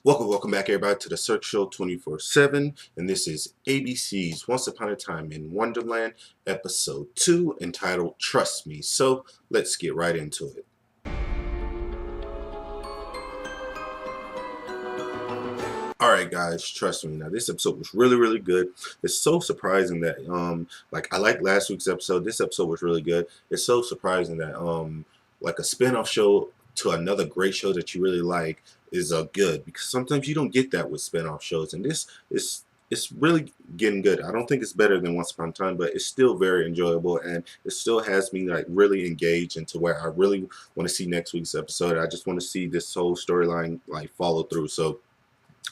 Welcome back, everybody, to the Search Show 24/7, and this is ABC's Once Upon a Time in Wonderland, Episode 2, entitled Trust Me. So, let's get right into it. Alright, guys, trust me. Now, this episode was really good. It's so surprising that, I like last week's episode. This episode was really good. It's so surprising that, like a spin-off show to another great show that you really like is good, because sometimes you don't get that with spin-off shows, and this is it's really getting good. I don't think it's better than Once Upon a Time, but it's still very enjoyable, and it still has me like really engaged into where I really want to see next week's episode. I just want to see this whole storyline like follow through. So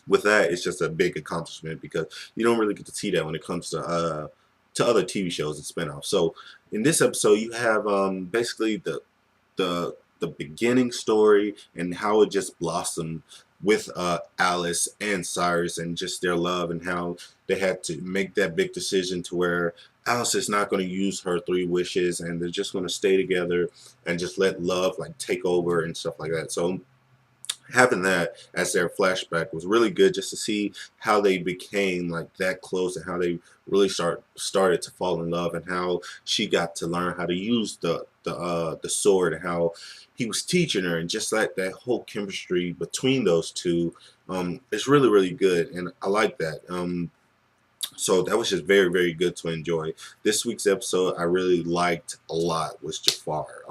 with that, it's just a big accomplishment, because you don't really get to see that when it comes to other TV shows and spinoffs. So in this episode, you have basically the beginning story and how it just blossomed with Alice and Cyrus, and just their love, and how they had to make that big decision to where Alice is not going to use her 3 wishes, and they're just going to stay together and just let love like take over and stuff like that. So having that as their flashback was really good, just to see how they became like that close, and how they really started to fall in love, and how she got to learn how to use the sword, and how he was teaching her, and just like that whole chemistry between those two is really good, and I like that. So that was just very good to enjoy. This week's episode I really liked a lot was Jafar.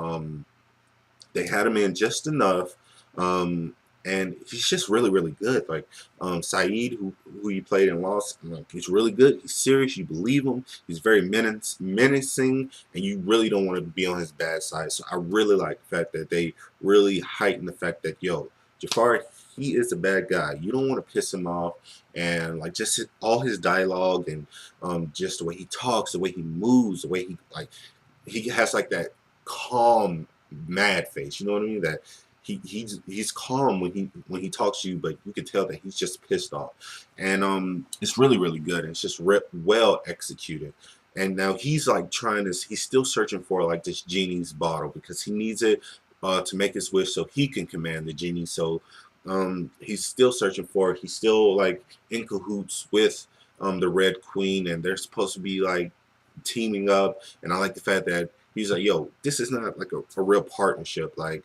They had him in just enough. And he's just really good. Like Saeed, who he played in Lost, like, he's really good. He's serious. You believe him. He's very menacing, and you really don't want to be on his bad side. So I really like the fact that they really heighten the fact that, yo, Jafar, he is a bad guy. You don't want to piss him off, and like just all his dialogue, and just the way he talks, the way he moves, the way he has like that calm mad face. You know what I mean? That he's calm when he talks to you, but you can tell that he's just pissed off, and it's really good, and it's just well executed. And now he's like he's still searching for like this genie's bottle, because he needs it to make his wish so he can command the genie. So he's still searching for it. He's still like in cahoots with the Red Queen, and they're supposed to be like teaming up. And I like the fact that he's like, yo, this is not like a real partnership. Like,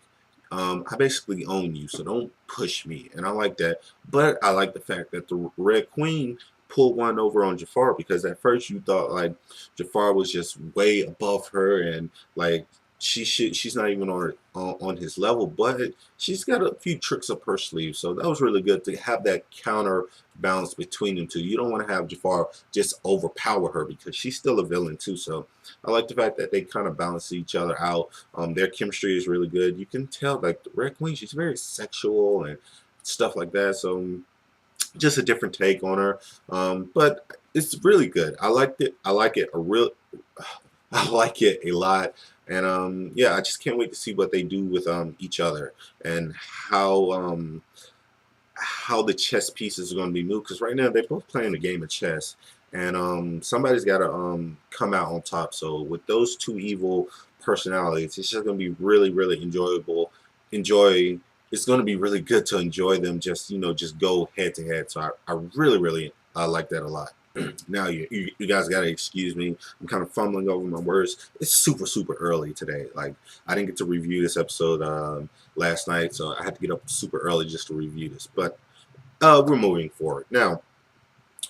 I basically own you, so don't push me. And I like that. But I like the fact that the Red Queen pulled one over on Jafar, because at first you thought like Jafar was just way above her, and like she's not even on his level, but she's got a few tricks up her sleeve. So that was really good to have that counterbalance between them two. You don't want to have Jafar just overpower her, because she's still a villain too. So I like the fact that they kind of balance each other out. Their chemistry is really good. You can tell like the Red Queen, she's very sexual and stuff like that. So just a different take on her, but it's really good. I liked it. I like it I like it a lot. And yeah, I just can't wait to see what they do with each other, and how the chess pieces are going to be moved. Because right now they're both playing a game of chess, and somebody's got to come out on top. So with those two evil personalities, it's just going to be really enjoyable. It's going to be really good to enjoy them. Just just go head to head. So I really like that a lot. Now you guys gotta excuse me. I'm kind of fumbling over my words. It's super early today. Like, I didn't get to review this episode last night, so I had to get up super early just to review this. But we're moving forward now.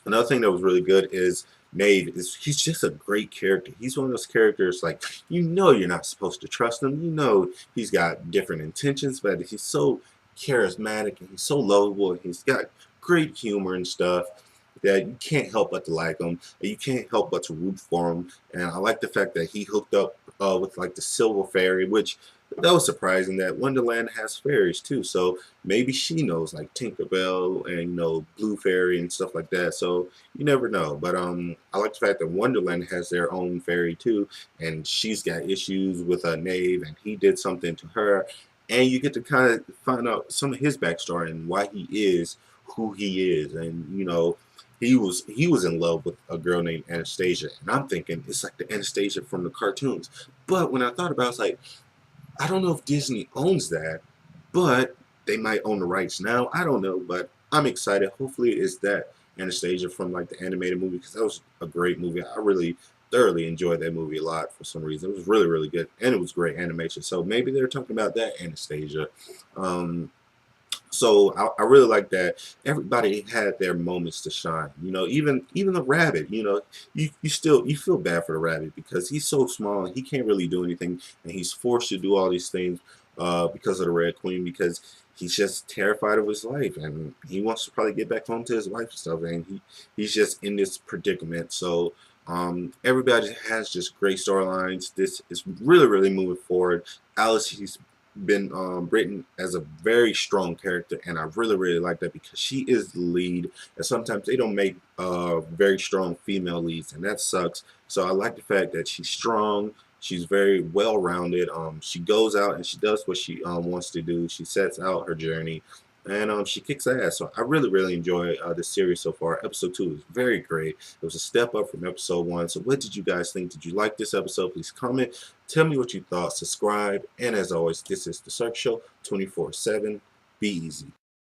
Another thing that was really good is Nave. He's just a great character. He's one of those characters, like, you're not supposed to trust him. He's got different intentions, but he's so charismatic, and he's so lovable, and he's got great humor and stuff, that you can't help but to like him, and you can't help but to root for him. And I like the fact that he hooked up with like the Silver Fairy, which that was surprising that Wonderland has fairies too. So maybe she knows like Tinkerbell and Blue Fairy and stuff like that. So you never know. But I like the fact that Wonderland has their own fairy too, and she's got issues with a Knave, and he did something to her, and you get to kind of find out some of his backstory and why he is who he is. And he was in love with a girl named Anastasia, and I'm thinking it's like the Anastasia from the cartoons. But when I thought about it, I was like, I don't know if Disney owns that, but they might own the rights now. I don't know, but I'm excited. Hopefully it's that Anastasia from like the animated movie, because that was a great movie. I really thoroughly enjoyed that movie a lot for some reason. It was really, really good, and it was great animation. So maybe they're talking about that Anastasia. Um, so I really like that everybody had their moments to shine. You know, even the rabbit. You know, you feel bad for the rabbit because he's so small and he can't really do anything, and he's forced to do all these things because of the Red Queen, because he's just terrified of his life and he wants to probably get back home to his wife and stuff, and he's just in this predicament. So everybody has just great storylines. This is really, really moving forward. Alice, he's been written as a very strong character, and I really, really like that because she is the lead, and sometimes they don't make very strong female leads, and that sucks. So I like the fact that she's strong. She's very well rounded. She goes out and she does what she wants to do. She sets out her journey, and she kicks ass. So I really, really enjoy this series so far. Episode 2 is very great. It was a step up from episode 1. So what did you guys think? Did you like this episode? Please comment. Tell me what you thought. Subscribe. And as always, this is The Cirque Show 24/7. Be easy.